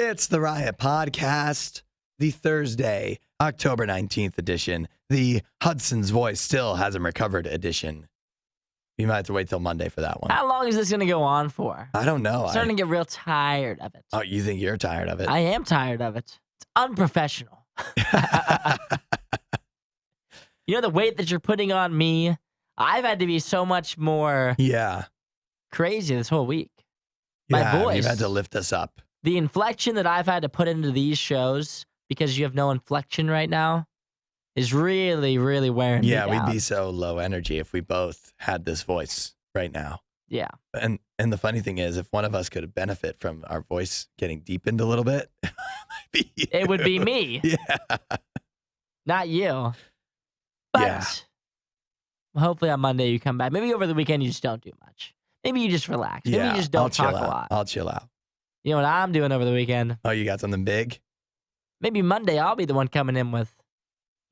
It's the Riot Podcast, the Thursday, October 19th edition, the Hudson's Voice Still Hasn't Recovered edition. You might have to wait till Monday for that one. How long is this going to go on for? I don't know. I'm starting to get real tired of it. Oh, you think you're tired of it? I am tired of it. It's unprofessional. You know the weight that you're putting on me? I've had to be so much more crazy this whole week. My voice. You've had to lift us up. The inflection that I've had to put into these shows, because you have no inflection right now, is really, really wearing me down. Yeah, we'd be so low energy if we both had this voice right now. Yeah. And the funny thing is, if one of us could benefit from our voice getting deepened a little bit, it would be me. Yeah. Not you. But hopefully on Monday you come back. Maybe over the weekend you just don't do much. Maybe you just relax. Maybe you just don't talk a lot. I'll chill out. You know what I'm doing over the weekend? Oh, you got something big? Maybe Monday I'll be the one coming in with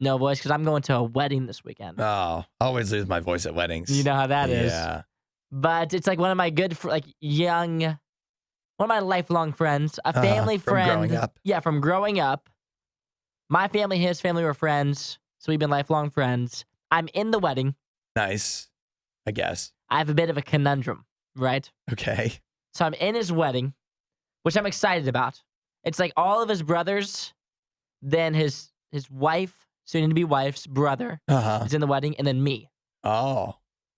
no voice because I'm going to a wedding this weekend. Oh, I always lose my voice at weddings. You know how that is. Yeah. But it's like one of my good, one of my lifelong friends, a family friend. From growing up? Yeah, from growing up. My family, his family were friends, so we've been lifelong friends. I'm in the wedding. Nice, I guess. I have a bit of a conundrum, right? Okay. So I'm in his wedding, which I'm excited about. It's like all of his brothers, then his wife, soon-to-be wife's brother is in the wedding, and then me. Oh.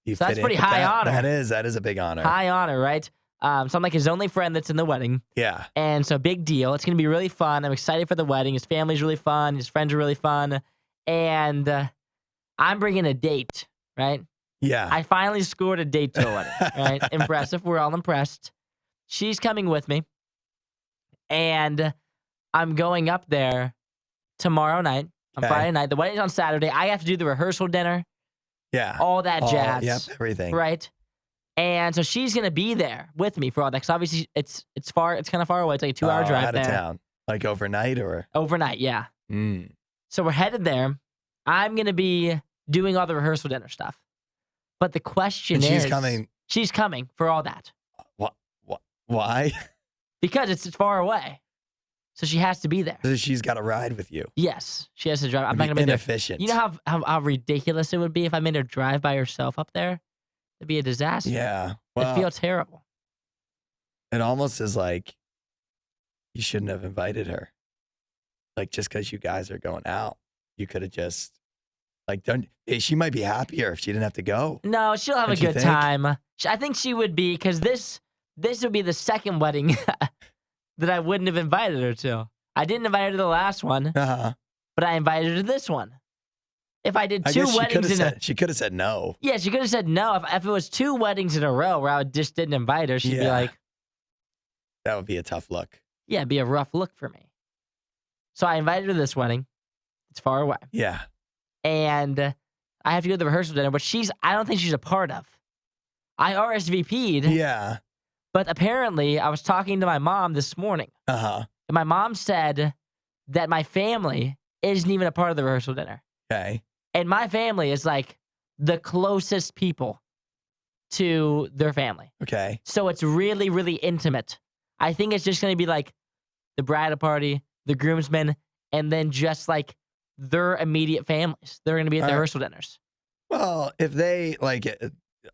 So that's pretty high honor. That is a big honor. High honor, right? So I'm like his only friend that's in the wedding. Yeah. And so big deal. It's going to be really fun. I'm excited for the wedding. His family's really fun. His friends are really fun. And I'm bringing a date, right? Yeah. I finally scored a date to a wedding, right? Impressive. We're all impressed. She's coming with me. And I'm going up there tomorrow night, on Friday night. The wedding's on Saturday. I have to do the rehearsal dinner. Yeah. All that jazz. Yep, everything. Right? And so she's going to be there with me for all that. Because obviously it's far. It's kind of far away. It's like a 2-hour drive out there. Of town. Like overnight or? Overnight, yeah. Mm. So we're headed there. I'm going to be doing all the rehearsal dinner stuff. But the question is... She's coming for all that. Why? Because it's far away. So she has to be there. So she's got to ride with you. Yes. She has to drive. I'm not going to to be inefficient. You know how ridiculous it would be if I made her drive by herself up there? It'd be a disaster. Yeah. Well, It'd feel terrible. It almost is like you shouldn't have invited her. Like, just because you guys are going out, you could have just, like, done. She might be happier if she didn't have to go. No, she'll have a good time. I think she would be, because this would be the second wedding that I wouldn't have invited her to. I didn't invite her to the last one, but I invited her to this one. If I did two weddings she could have said no. Yeah, she could have said no. If it was 2 weddings in a row where I just didn't invite her, she'd be like... That would be a tough look. Yeah, it'd be a rough look for me. So I invited her to this wedding. It's far away. Yeah. And I have to go to the rehearsal dinner, but I don't think she's a part of. I RSVP'd. Yeah. But apparently, I was talking to my mom this morning. And my mom said that my family isn't even a part of the rehearsal dinner. Okay. And my family is like the closest people to their family. Okay. So it's really, really intimate. I think it's just going to be like the bridal party, the groomsmen, and then just like their immediate families. They're going to be at the rehearsal dinners. Well, if they, like,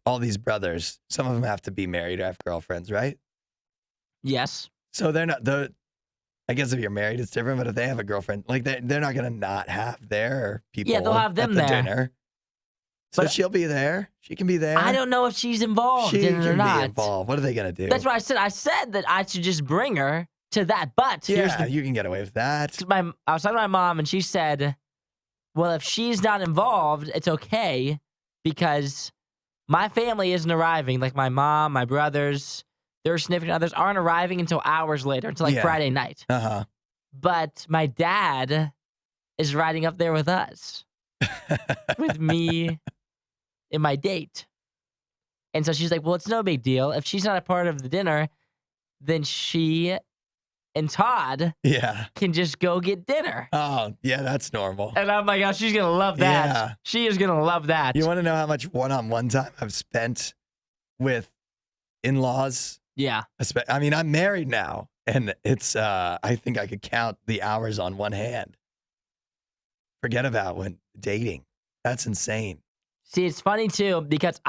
all these brothers, some of them have to be married or have girlfriends, right? Yes. So they're not, I guess if you're married, it's different, but if they have a girlfriend, like, they're not going to not have their people they'll have them at the there. dinner. So but she'll be there. She can be there. I don't know if she's involved in it or not. She can be involved. What are they going to do? That's what I said. I said that I should just bring her to that. But you can get away with that. I was talking to my mom, and she said, well, if she's not involved, it's okay because my family isn't arriving. Like my mom, my brothers, their significant others aren't arriving until hours later, until like Friday night. But my dad is riding up there with us, with me and my date. And so she's like, well, it's no big deal. If she's not a part of the dinner, then she and Todd can just go get dinner. Oh, yeah, that's normal. And I'm like, oh, she's going to love that. Yeah. She is going to love that. You want to know how much one-on-one time I've spent with in-laws? Yeah. I mean, I'm married now, And it's, I think I could count the hours on one hand. Forget about when dating. That's insane. See, it's funny too because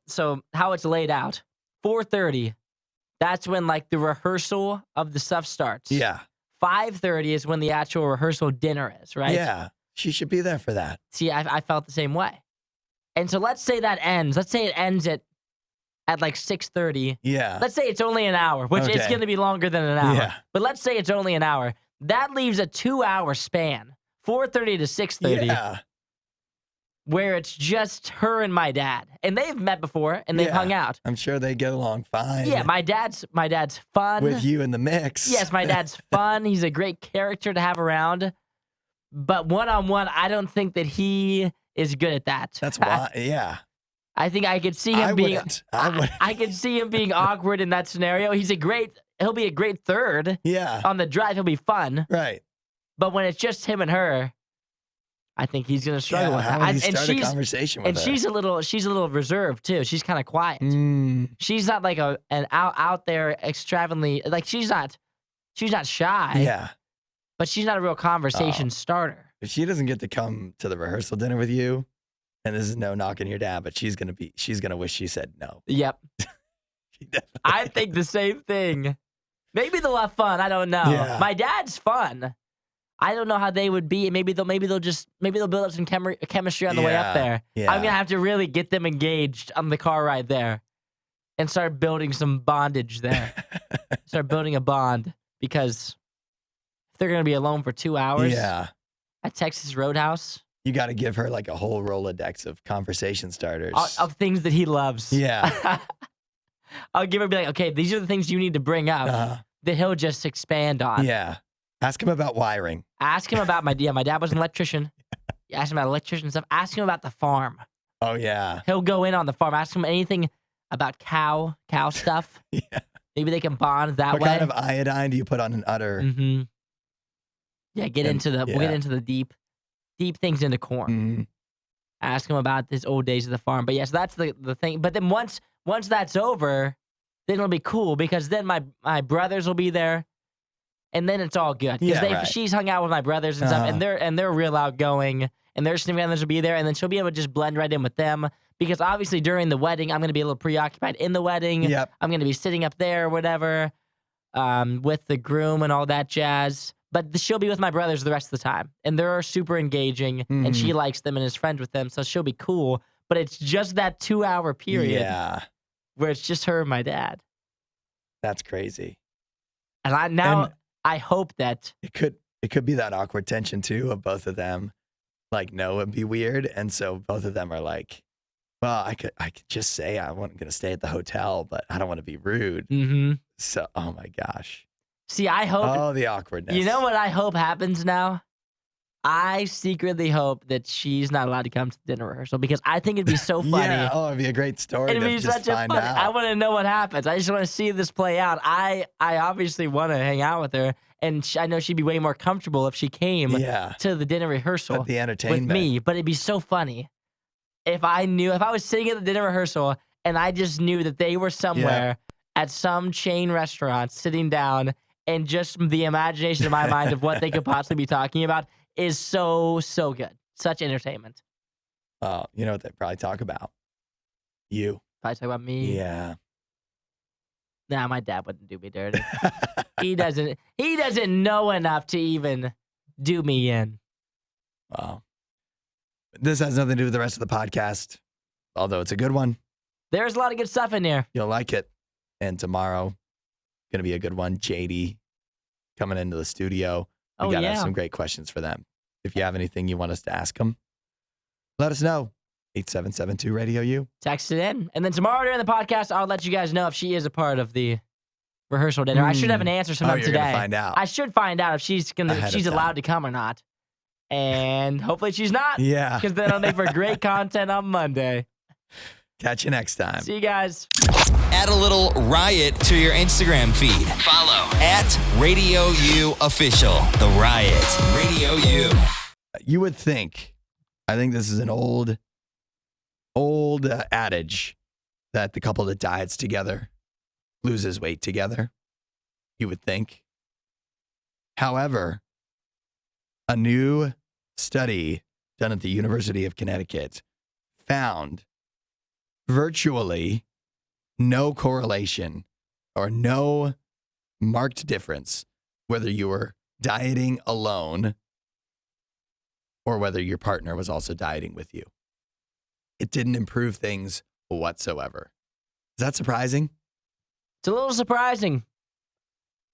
so how it's laid out, 4:30. That's when like the rehearsal of the stuff starts. Yeah. 5:30 is when the actual rehearsal dinner is, right? Yeah. She should be there for that. See, I felt the same way. And so let's say that ends. Let's say it ends at like 6:30. Yeah. Let's say it's only an hour, which it's Okay. going to be longer than an hour. Yeah. But let's say it's only an hour. That leaves a 2-hour span, 4:30 to 6:30, Yeah. where it's just her and my dad. And they've met before and they've hung out. I'm sure they get along fine. Yeah, my dad's fun. With you in the mix. Yes, my dad's fun. He's a great character to have around. But one-on-one, I don't think that he is good at that. That's why. Yeah. I think I could see him I could see him being awkward in that scenario. He'll be a great third. Yeah. On the drive, he'll be fun. Right. But when it's just him and her, I think he's gonna struggle with how that. would he start a conversation with and her? she's a little reserved too. She's kind of quiet. Mm, She's not like an out there extravagantly, like she's not shy. yeah. But she's not a real conversation starter. If she doesn't get to come to the rehearsal dinner with you, and this is no knocking your dad, but she's gonna wish she said no. Yep. She definitely- I think the same thing. Maybe they'll have fun. I don't know. Yeah. My dad's fun. I don't know how they would be. Maybe they'll build up some chemistry on the way up there. Yeah. I'm gonna have to really get them engaged on the car ride there, and start building some bondage there. Start building a bond because if they're gonna be alone for 2 hours Yeah. at Texas Roadhouse You got to give her like a whole Rolodex of conversation starters. of things that he loves. Yeah. I'll give her be like, okay, these are the things you need to bring up that he'll just expand on. Yeah. Ask him about wiring. Ask him about my dad was an electrician. Ask him about electrician stuff. Ask him about the farm. Oh, yeah. He'll go in on the farm. Ask him anything about cow stuff. Yeah. Maybe they can bond that What way. kind of iodine do you put on an udder? Mm-hmm. Yeah, we'll get into the deep things into corn. Mhm. Ask him about his old days of the farm. But yes, that's the thing. But then once that's over, then it'll be cool because then my brothers will be there, and then it's all good. Because Yeah, right. she's hung out with my brothers and stuff, and they're real outgoing, and their significant others will be there, and then she'll be able to just blend right in with them. Because obviously during the wedding, I'm going to be a little preoccupied in the wedding. Yep. I'm going to be sitting up there or whatever, with the groom and all that jazz. But she'll be with my brothers the rest of the time. And they're super engaging, and she likes them and is friends with them, so she'll be cool. But it's just that 2-hour period Yeah. where it's just her and my dad. That's crazy. And I hope that... It could be that awkward tension too of both of them. Like, no, it'd be weird. And so both of them are like, well, I could just say I'm going to stay at the hotel, but I don't want to be rude. Mm-hmm. So, oh my gosh. See, I hope... Oh, the awkwardness. You know what I hope happens now? I secretly hope that she's not allowed to come to the dinner rehearsal because I think it'd be so funny. Yeah. Oh, it'd be a great story It'd to be just such a find fun. out. I want to know what happens. I just want to see this play out. I obviously want to hang out with her, and I know she'd be way more comfortable if she came to the dinner rehearsal The entertainment. with me. But it'd be so funny if I was sitting at the dinner rehearsal and I just knew that they were somewhere at some chain restaurant sitting down, and just the imagination in my mind of what they could possibly be talking about is so good. Such entertainment. Oh, you know what they probably talk about? You. Probably talk about me. Yeah. Nah, my dad wouldn't do me dirty. He doesn't know enough to even do me in. Wow. This has nothing to do with the rest of the podcast, although it's a good one. There's a lot of good stuff in here. You'll like it. And tomorrow, going to be a good one. JD coming into the studio. We got to have some great questions for them. If you have anything you want us to ask them, let us know. 8772 Radio U. Text it in. And then tomorrow during the podcast, I'll let you guys know if she is a part of the rehearsal dinner. I should have an answer sometime you're today. Gonna find out. I should find out if she's allowed to come or not. And hopefully she's not. Yeah. Because then I'll make for great content on Monday. Catch you next time. See you guys. Add a little riot to your Instagram feed. Follow @RadioU Official. The Riot. Radio U. You would think, I think this is an old adage that the couple that diets together loses weight together. You would think. However, a new study done at the University of Connecticut found virtually no correlation or no marked difference whether you were dieting alone or whether your partner was also dieting with you. It didn't improve things whatsoever. Is that surprising? It's a little surprising.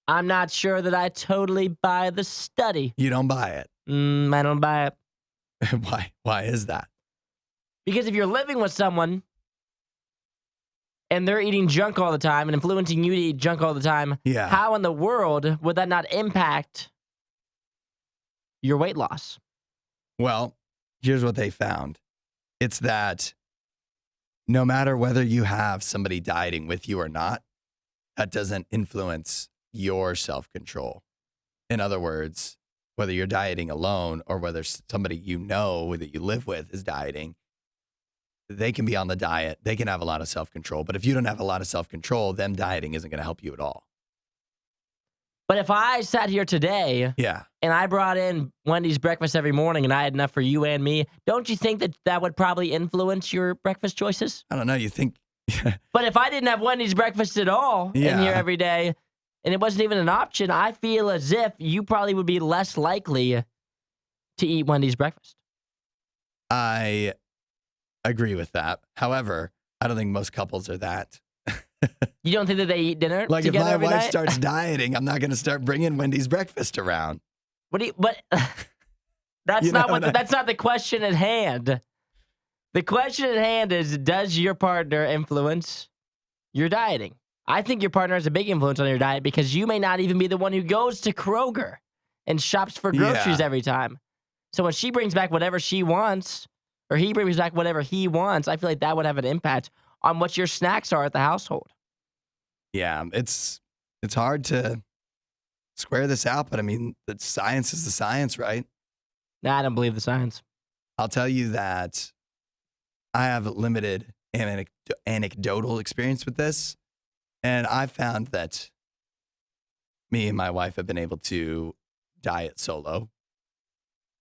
I'm not sure that I totally buy the study. You don't buy it. I don't buy it. Why? Why is that? Because if you're living with someone and they're eating junk all the time and influencing you to eat junk all the time, Yeah. how in the world would that not impact your weight loss? Well, here's what they found. It's that no matter whether you have somebody dieting with you or not, that doesn't influence your self-control. In other words, whether you're dieting alone or whether somebody you know that you live with is dieting, they can be on the diet. They can have a lot of self-control. But if you don't have a lot of self-control, them dieting isn't going to help you at all. But if I sat here today Yeah. and I brought in Wendy's breakfast every morning and I had enough for you and me, don't you think that that would probably influence your breakfast choices? I don't know. You think... But if I didn't have Wendy's breakfast at all in here every day and it wasn't even an option, I feel as if you probably would be less likely to eat Wendy's breakfast. I agree with that. However, I don't think most couples are that. You don't think that they eat dinner Like if together my every wife night? starts dieting, I'm not going to start bringing Wendy's breakfast around. What do you? But that's You know not what. what I- That's not the question at hand. The question at hand is: does your partner influence your dieting? I think your partner has a big influence on your diet because you may not even be the one who goes to Kroger and shops for groceries Yeah. every time. So when she brings back whatever she wants, or he brings back whatever he wants, I feel like that would have an impact on what your snacks are at the household. Yeah, it's hard to square this out, but I mean, the science is the science, right? Nah, I don't believe the science. I'll tell you that I have limited anecdotal experience with this, and I've found that me and my wife have been able to diet solo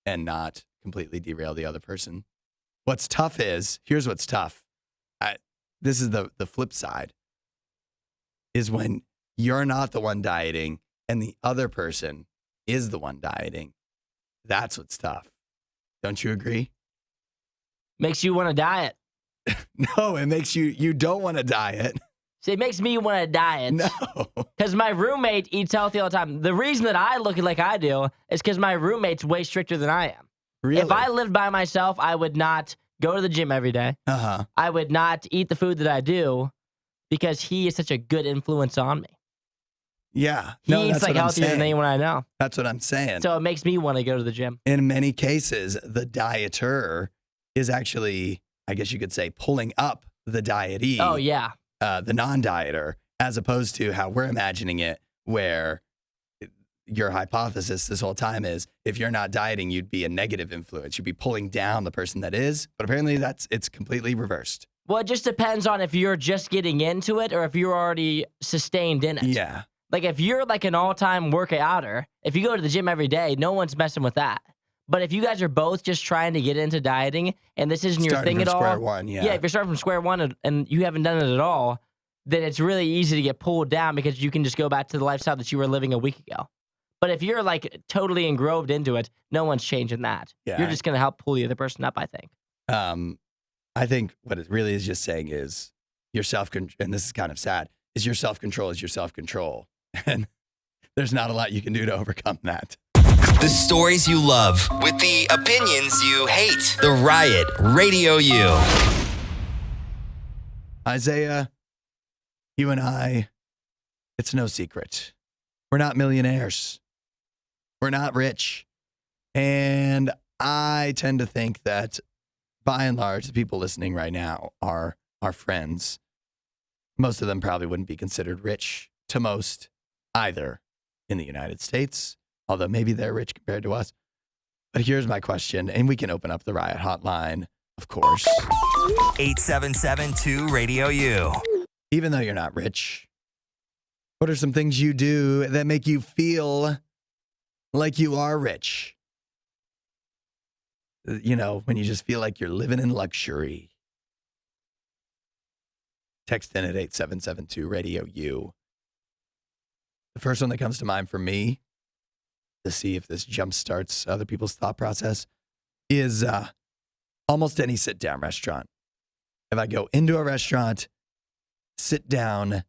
and not completely derail the other person. What's tough is, here's what's tough. This is the flip side, is when you're not the one dieting and the other person is the one dieting. That's what's tough. Don't you agree? Makes you want to diet. No, it makes you don't want to diet. See, it makes me want to diet. No. Because my roommate eats healthy all the time. The reason that I look like I do is because my roommate's way stricter than I am. Really? If I lived by myself, I would not go to the gym every day. Uh-huh. I would not eat the food that I do because he is such a good influence on me. Yeah. He No, eats that's like what I'm healthier than saying. anyone I know. That's what I'm saying. So it makes me want to go to the gym. In many cases, the dieter is actually, I guess you could say, pulling up the dietee, Oh, yeah. the non-dieter, as opposed to how we're imagining it, where your hypothesis this whole time is if you're not dieting, you'd be a negative influence. You'd be pulling down the person that is. But apparently it's completely reversed. Well, it just depends on if you're just getting into it or if you're already sustained in it. Yeah. Like if you're like an all-time workouter, if you go to the gym every day, no one's messing with that. But if you guys are both just trying to get into dieting and this isn't your Starting thing from at all, square one, yeah. if you're starting from square one and you haven't done it at all, then it's really easy to get pulled down because you can just go back to the lifestyle that you were living a week ago. But if you're like totally engroved into it, no one's changing that. Yeah. You're just going to help pull the other person up, I think. I think what it really is just saying is your self-control, and this is kind of sad, is your self-control is your self-control. And there's not a lot you can do to overcome that. The stories you love with the opinions you hate. The Riot Radio U. Isaiah, you and I, it's no secret. We're not millionaires. We're not rich. And I tend to think that by and large, the people listening right now are our friends. Most of them probably wouldn't be considered rich to most either in the United States, although maybe they're rich compared to us. But here's my question, and we can open up the Riot Hotline, of course. 877-2-RADIO-U. Even though you're not rich, what are some things you do that make you feel like you are rich. You know, when you just feel like you're living in luxury. Text in at 8772 Radio U. The first one that comes to mind for me, to see if this jumpstarts other people's thought process, is almost any sit-down restaurant. If I go into a restaurant, sit down,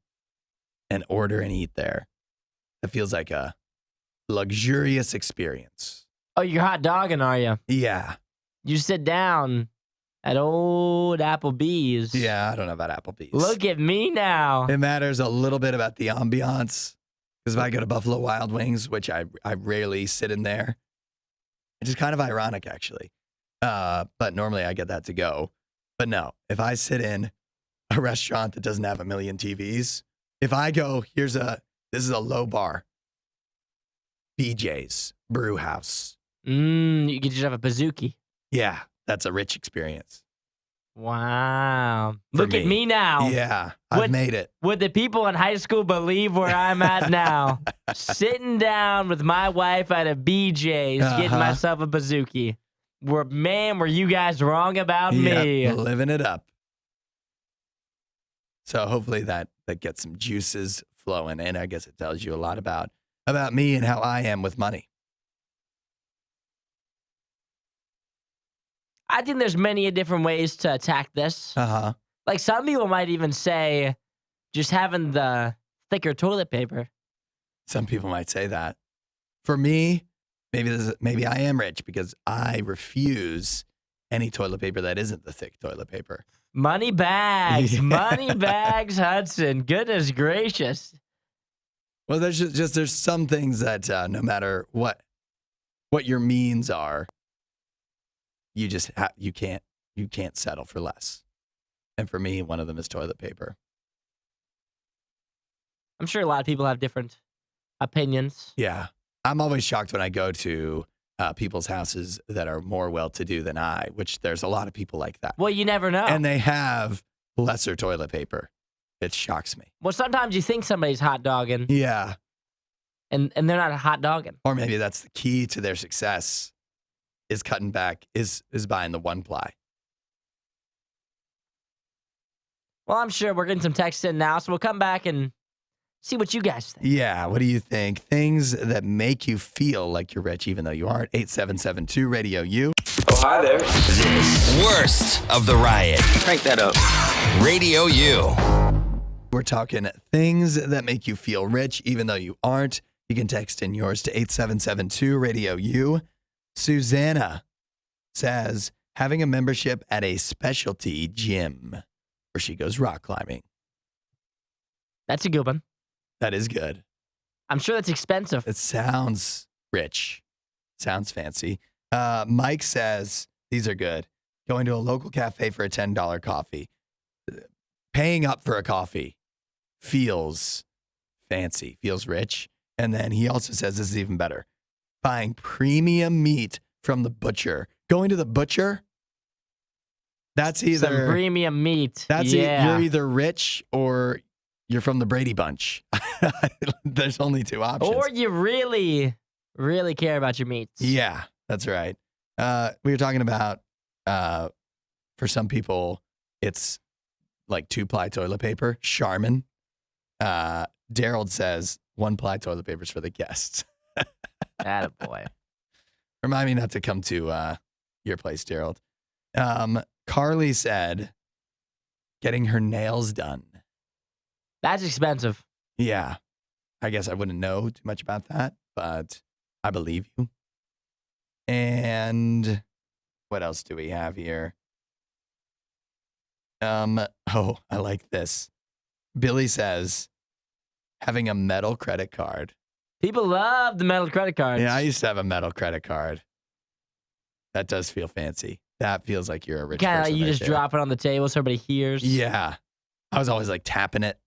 and order and eat there, it feels like a luxurious experience. Oh, you're hot dogging, are you? Yeah. You sit down at old Applebee's. Yeah, I don't know about Applebee's. Look at me now. It matters a little bit about the ambiance. Because if I go to Buffalo Wild Wings, which I rarely sit in there, which is kind of ironic, actually. But normally I get that to go. But no, if I sit in a restaurant that doesn't have a million TVs, if I go, this is a low bar, BJ's, Brew House. You could just have a bazooki. Yeah, that's a rich experience. Wow. For Look at me now. Yeah, I've made it. Would the people in high school believe where I'm at now? Sitting down with my wife at a BJ's, getting myself a bazooki. Were you guys wrong about me? Living it up. So hopefully that gets some juices flowing, and I guess it tells you a lot about me and how I am with money. I think there's many different ways to attack this. Like some people might even say just having the thicker toilet paper. Some people might say that. For me, maybe I am rich because I refuse any toilet paper that isn't the thick toilet paper. Money bags. Money bags, Hudson. Goodness gracious. Well, there's some things that no matter what your means are, you just you can't settle for less. And for me, one of them is toilet paper. I'm sure a lot of people have different opinions. Yeah. I'm always shocked when I go to people's houses that are more well-to-do than I, which there's a lot of people like that. Well, you never know. And they have lesser toilet paper. It shocks me. Well, sometimes you think somebody's hot dogging. Yeah. And they're not hot dogging. Or maybe that's the key to their success is cutting back, is buying the one ply. Well, I'm sure we're getting some texts in now, so we'll come back and see what you guys think. Yeah, what do you think? Things that make you feel like you're rich even though you aren't. 8772 Radio U. Oh, hi there. This worst of the riot. Crank that up. Radio U. We're talking things that make you feel rich even though you aren't. You can text in yours to 8772 Radio U. Susanna says having a membership at a specialty gym where she goes rock climbing. That's a good one. That is good. I'm sure that's expensive. It sounds rich. Sounds fancy. Mike says, these are good. Going to a local cafe for a $10 coffee. Paying up for a coffee feels fancy, feels rich. And then he also says this is even better. Buying premium meat from the butcher. Going to the butcher, that's either some premium meat. You're either rich or you're from the Brady Bunch. There's only two options. Or you really, really care about your meats. Yeah, that's right. We were talking about, for some people, it's like 2-ply toilet paper. Charmin. Daryl says 1-ply toilet papers for the guests. Attaboy. Remind me not to come to your place, Daryl. Carly said getting her nails done. That's expensive. Yeah. I guess I wouldn't know too much about that, but I believe you. And what else do we have here? Oh, I like this. Billy says having a metal credit card. People love the metal credit cards. Yeah, I used to have a metal credit card. That does feel fancy. That feels like you're a rich Kinda person. like you right just there. drop it on the table so everybody hears. Yeah. I was always like tapping it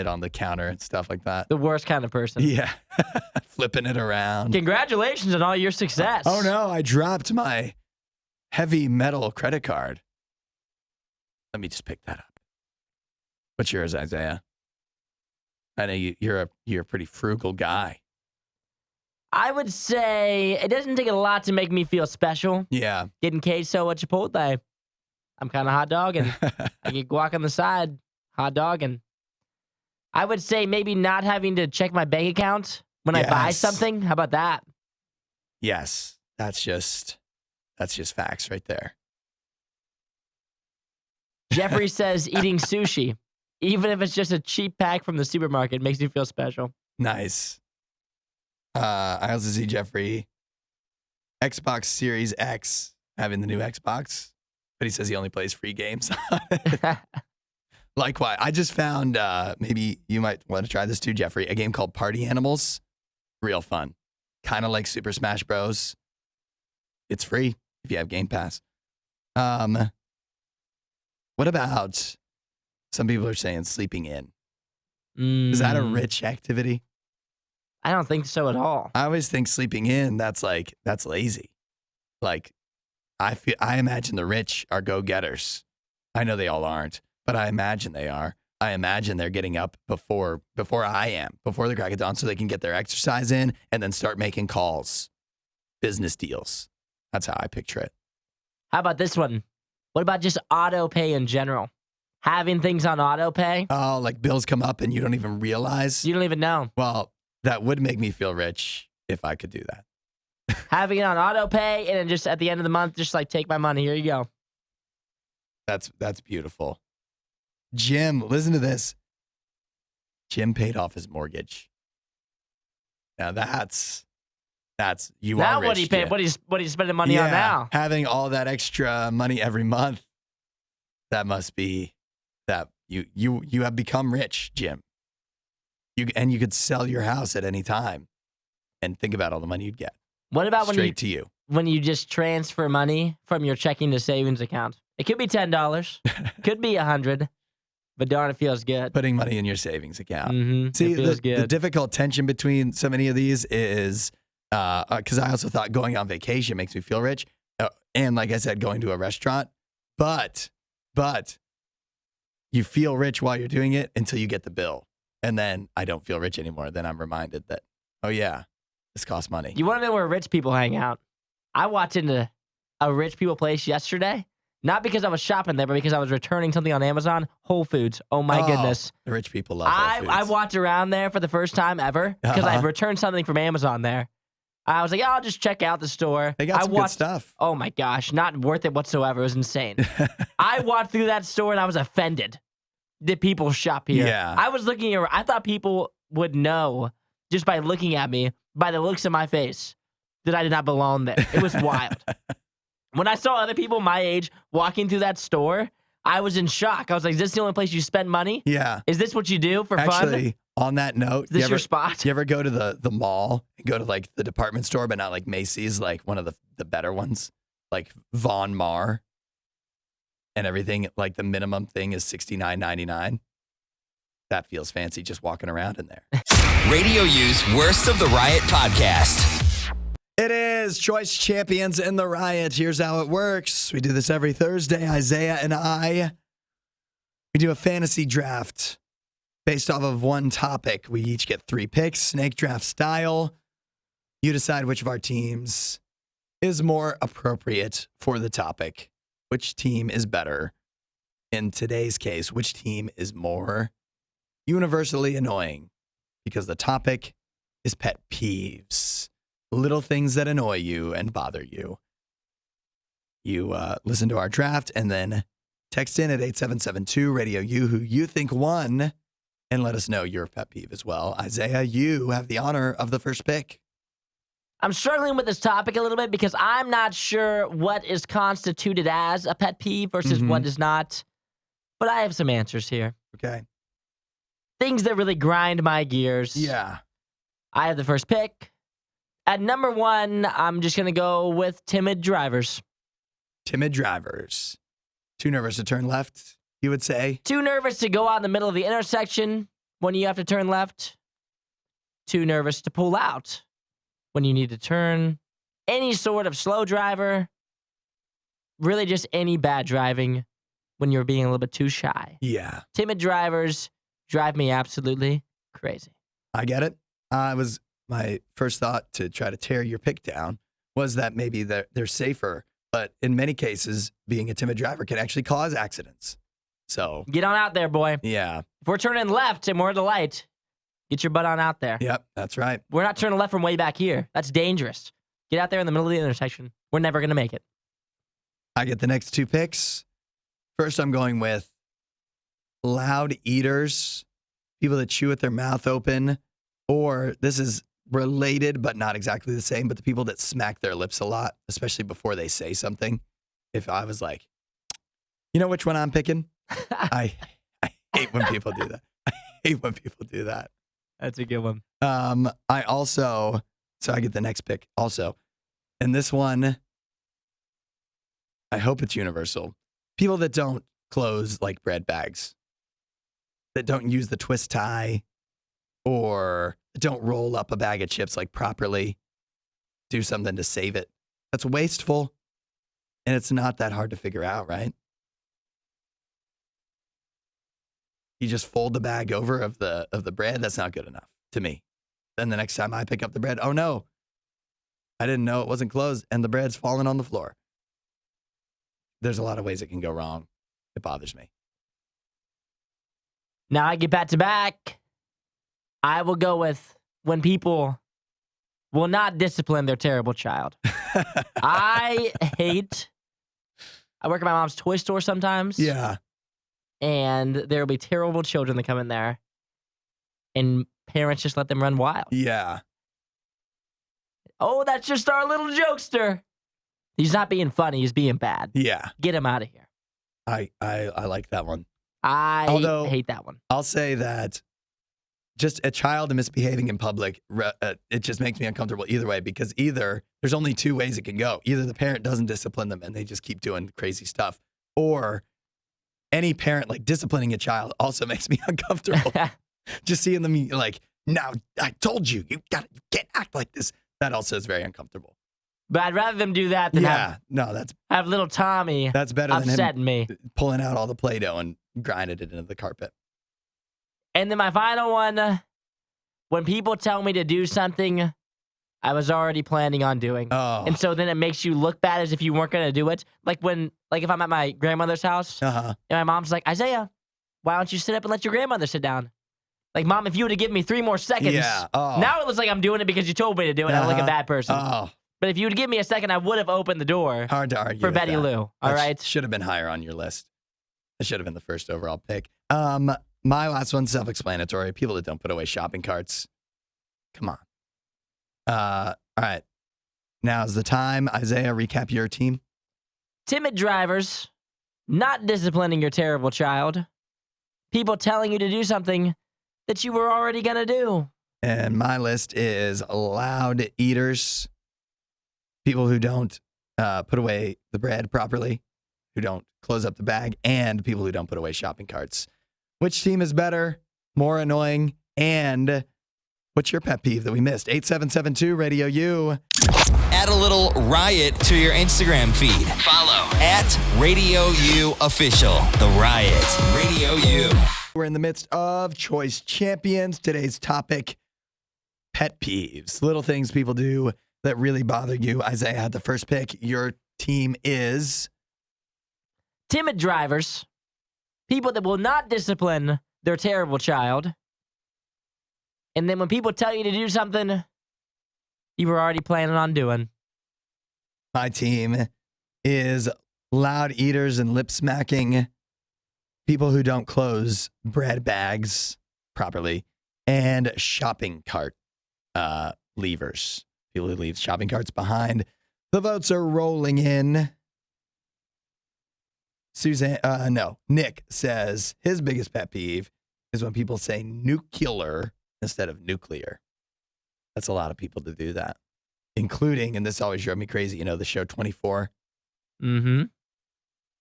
on the counter and stuff like that. The worst kind of person. Yeah. Flipping it around. Congratulations on all your success. Oh no, I dropped my heavy metal credit card. Let me just pick that up. What's yours, Isaiah? I know you're a pretty frugal guy. I would say it doesn't take a lot to make me feel special. Yeah. Getting queso at Chipotle. I'm kind of hot dogging. I get guac on the side, hot dogging. I would say maybe not having to check my bank account when I buy Yes. something. How about that? Yes. That's just facts right there. Jeffrey says eating sushi, even if it's just a cheap pack from the supermarket, makes me feel special. Nice. I also see Jeffrey Xbox Series X having the new Xbox, but he says he only plays free games on it. Likewise, I just found, maybe you might want to try this too, Jeffrey, a game called Party Animals. Real fun. Kind of like Super Smash Bros. It's free if you have Game Pass. What about, some people are saying sleeping in. Is that a rich activity? I don't think so at all. I always think sleeping in, that's lazy. Like, I imagine the rich are go-getters. I know they all aren't, but I imagine they are. I imagine they're getting up before I am, before the crack of dawn, so they can get their exercise in and then start making calls, business deals. That's how I picture it. How about this one? What about just auto pay in general? Having things on auto pay? Oh, like bills come up and you don't even realize? You don't even know. Well, that would make me feel rich if I could do that. Having it on auto pay and then just at the end of the month, just like take my money. Here you go. That's beautiful. Jim, listen to this. Jim paid off his mortgage. Now that's you Now are rich, what he paid? Jim. What he's spending money on now? Having all that extra money every month, that must be that you have become rich, Jim. You could sell your house at any time, and think about all the money you'd get. What about Straight to you? when you just transfer money from your checking to savings account? It could be $10, could be $100, but darn, it feels good. Putting money in your savings account. Mm-hmm. See, it feels the good. difficult tension between so many of these is because I also thought going on vacation makes me feel rich, and like I said, going to a restaurant, but you feel rich while you're doing it until you get the bill. And then I don't feel rich anymore. Then I'm reminded that, oh yeah, this costs money. You want to know where rich people hang out? I walked into a rich people place yesterday, not because I was shopping there, but because I was returning something on Amazon. Whole Foods. Oh my goodness. The rich people love Whole Foods. I walked around there for the first time ever because I returned something from Amazon there. I was like, I'll just check out the store. They got some good stuff. Oh my gosh, not worth it whatsoever. It was insane. I walked through that store and I was offended that people shop here. Yeah. I was looking around. I thought people would know just by looking at me, by the looks of my face, that I did not belong there. It was wild. When I saw other people my age walking through that store, I was in shock. I was like, is this the only place you spend money? Yeah. Is this what you do for fun? Actually, on that note, Is this your spot? You ever go to the mall and go to like the department store, but not like Macy's, like one of the better ones, like Von Maur and everything, like the minimum thing is $69.99. That feels fancy just walking around in there. Radio U's Worst of the Riot podcast. It is Choice Champions in the Riot. Here's how it works. We do this every Thursday. Isaiah and we do a fantasy draft based off of one topic. We each get 3 picks, snake draft style. You decide which of our teams is more appropriate for the topic. Which team is better? In today's case, which team is more universally annoying? Because the topic is pet peeves. Little things that annoy you and bother you. You listen to our draft and then text in at 8772 RadioU who you think won and let us know your pet peeve as well. Isaiah, you have the honor of the first pick. I'm struggling with this topic a little bit because I'm not sure what is constituted as a pet peeve versus what is not. But I have some answers here. Okay. Things that really grind my gears. Yeah. I have the first pick. At number 1, I'm just going to go with timid drivers. Timid drivers. Too nervous to turn left, you would say? Too nervous to go out in the middle of the intersection when you have to turn left. Too nervous to pull out when you need to turn. Any sort of slow driver. Really just any bad driving when you're being a little bit too shy. Yeah. Timid drivers drive me absolutely crazy. I get it. I was my first thought to try to tear your pick down was that maybe they're safer, but in many cases, being a timid driver can actually cause accidents. So Get on out there, boy. yeah, If we're turning left and we're at the light, get your butt on out there. yep, that's right. We're not turning left from way back here. That's dangerous. Get out there in the middle of the intersection. We're never going to make it. I get the next two picks. First, I'm going with loud eaters, people that chew with their mouth open, or this is related but not exactly the same, but the people that smack their lips a lot, especially before they say something. If I was like, you know which one I'm picking? I hate when people do that. I hate when people do that. That's a good one. So I get the next pick also. And this one, I hope it's universal. People that don't close like bread bags, that don't use the twist tie, or don't roll up a bag of chips like properly, do something to save it. That's wasteful. And it's not that hard to figure out, right? You just fold the bag over of the bread. That's not good enough to me. Then the next time I pick up the bread, oh no, I didn't know it wasn't closed and the bread's falling on the floor. There's a lot of ways it can go wrong. It bothers me. Now I get back to back. I will go with when people will not discipline their terrible child. I work at my mom's toy store sometimes. Yeah. And there will be terrible children that come in there. And parents just let them run wild. Yeah. Oh, that's just our little jokester. He's not being funny. He's being bad. Yeah. Get him out of here. I like that one. I hate that one. I'll say that just a child misbehaving in public, it just makes me uncomfortable either way, because either there's only two ways it can go. Either the parent doesn't discipline them and they just keep doing crazy stuff, or any parent like disciplining a child also makes me uncomfortable. Just seeing them like, now I told you, you can't act like this. That also is very uncomfortable. But I'd rather them do that than have little Tommy that's better than upsetting me. Pulling out all the Play-Doh and grinding it into the carpet. And then my final one, when people tell me to do something I was already planning on doing. Oh. And so then it makes you look bad as if you weren't going to do it. Like if I'm at my grandmother's house and my mom's like, Isaiah, why don't you sit up and let your grandmother sit down? Like, Mom, if you would have given me 3 more seconds, now it looks like I'm doing it because you told me to do it. I'm like a bad person. But if you would give me a second, I would have opened the door. Hard to argue for Betty Lou. All right. Should have been higher on your list. It should have been the first overall pick. My last one's self-explanatory. People that don't put away shopping carts. Come on. All right. Now's the time. Isaiah, recap your team. Timid drivers, not disciplining your terrible child, people telling you to do something that you were already going to do. And my list is loud eaters, people who don't put away the bread properly, who don't close up the bag, and people who don't put away shopping carts. Which team is better, more annoying, and what's your pet peeve that we missed? 8772 Radio U. Add a little riot to your Instagram feed. Follow @RadioU Official. The Riot. Radio U. We're in the midst of Choice Champions. Today's topic, pet peeves. Little things people do that really bother you. Isaiah had the first pick. Your team is? Timid drivers, people that will not discipline their terrible child. And then when people tell you to do something you were already planning on doing. My team is loud eaters and lip smacking, people who don't close bread bags properly, and shopping cart leavers. People who leave shopping carts behind. The votes are rolling in. Nick says his biggest pet peeve is when people say nuclear instead of nuclear. That's a lot of people to do that, including, and this always drove me crazy, the show 24. Mm-hmm.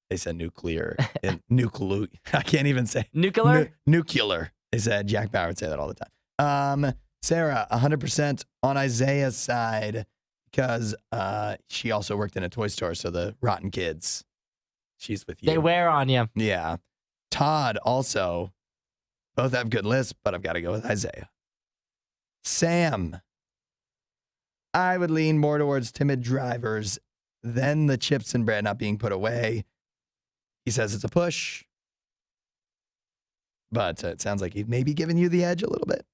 They said nuclear and nuclear. I can't even say nuclear. Nuclear. They said Jack Bauer would say that all the time. Sarah, 100% on Isaiah's side because she also worked in a toy store. So the rotten kids, she's with you. They wear on you. Yeah. Todd also. Both have good lists, but I've got to go with Isaiah. Sam, I would lean more towards timid drivers than the chips and bread not being put away. He says it's a push, but it sounds like he's maybe giving you the edge a little bit.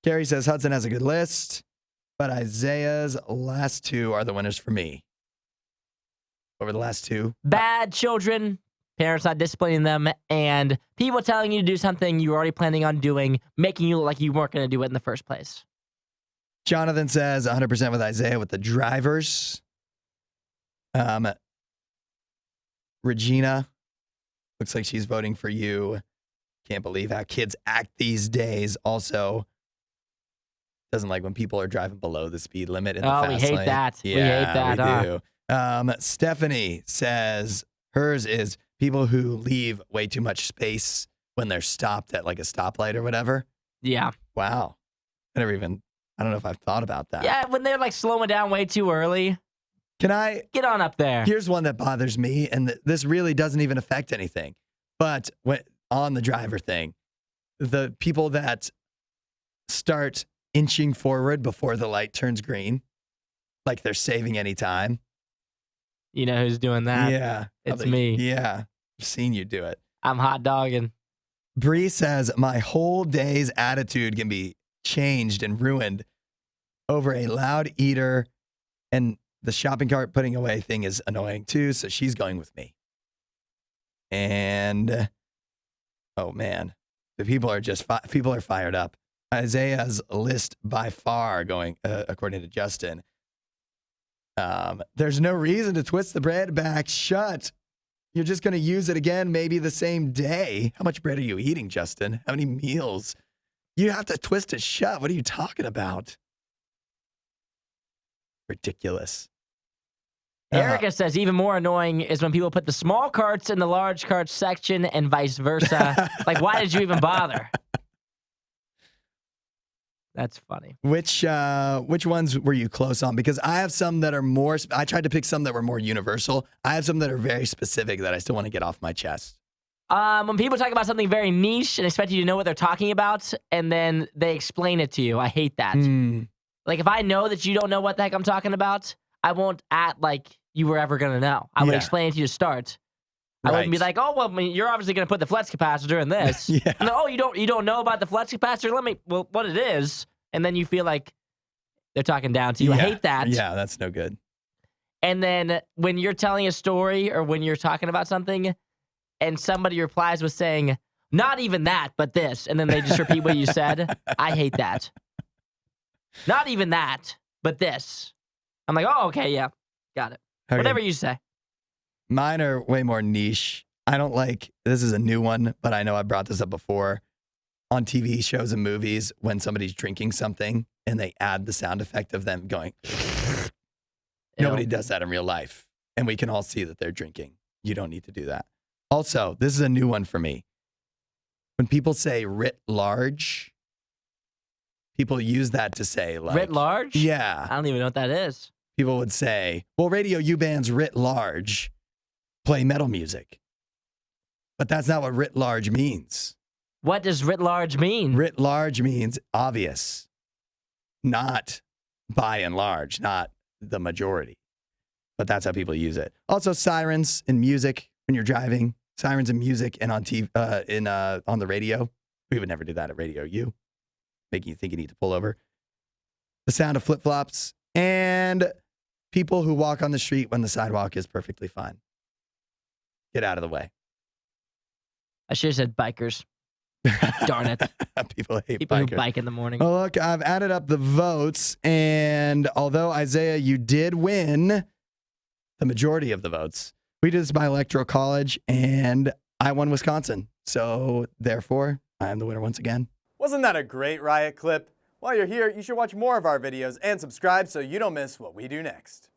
Carrie says Hudson has a good list, but Isaiah's last two are the winners for me. Over the last two. Bad children, parents not disciplining them, and people telling you to do something you were already planning on doing, making you look like you weren't going to do it in the first place. Jonathan says 100% with Isaiah with the drivers. Regina looks like she's voting for you. Can't believe how kids act these days. Also, doesn't like when people are driving below the speed limit in the fast lane. We hate that. Yeah, we hate that. we do. Stephanie says hers is people who leave way too much space when they're stopped at like a stoplight or whatever. Yeah. Wow. I don't know if I've thought about that. Yeah, when they're like slowing down way too early. Can I get on up there? Here's one that bothers me, and this really doesn't even affect anything. But on the driver thing, the people that start inching forward before the light turns green, like they're saving any time. You know who's doing that? Yeah. It's me. Yeah. I've seen you do it. I'm hot dogging. Bree says, my whole day's attitude can be changed and ruined over a loud eater, and the shopping cart putting away thing is annoying too, so she's going with me. And, oh man, the people are fired up. Isaiah's list by far going, according to Justin. There's no reason to twist the bread back shut. You're just going to use it again, maybe the same day. How much bread are you eating, Justin? How many meals? You have to twist it shut. What are you talking about? Ridiculous. Erica says even more annoying is when people put the small carts in the large carts section and vice versa. Like, why did you even bother? That's funny. Which ones were you close on? Because I have some that are more, I tried to pick some that were more universal. I have some that are very specific that I still want to get off my chest. When people talk about something very niche and expect you to know what they're talking about, and then they explain it to you, I hate that. Like, if I know that you don't know what the heck I'm talking about, I won't act like you were ever going to know. I would explain it to you to start. I wouldn't be like, oh, well, I mean, you're obviously going to put the flex capacitor in this. Yeah. And, oh, you don't know about the flex capacitor? What it is. And then you feel like they're talking down to you. I hate that. Yeah, that's no good. And then when you're telling a story or when you're talking about something and somebody replies with saying, not even that, but this, and then they just repeat what you said, I hate that. Not even that, but this. I'm like, oh, okay, yeah, got it. Okay. Whatever you say. Mine are way more niche. I don't like, this is a new one, but I know I brought this up before. On TV shows and movies, when somebody's drinking something and they add the sound effect of them going, nobody does that in real life. And we can all see that they're drinking. You don't need to do that. Also, this is a new one for me. When people say writ large, people use that to say like... Writ large? Yeah. I don't even know what that is. People would say, well, RadioU bands writ large play metal music. But that's not what writ large means. What does writ large mean? Writ large means obvious, not by and large, not the majority. But that's how people use it. Also, sirens in music when you're driving, sirens in music and on TV, on the radio. We would never do that at RadioU, making you think you need to pull over. The sound of flip-flops and people who walk on the street when the sidewalk is perfectly fine. Get out of the way. I should have said bikers. Darn it. People hate people bikers. Who bike in the morning. Well, look, I've added up the votes, and although, Isaiah, you did win the majority of the votes, we did this by Electoral College, and I won Wisconsin. So, therefore, I am the winner once again. Wasn't that a great Riot clip? While you're here, you should watch more of our videos and subscribe so you don't miss what we do next.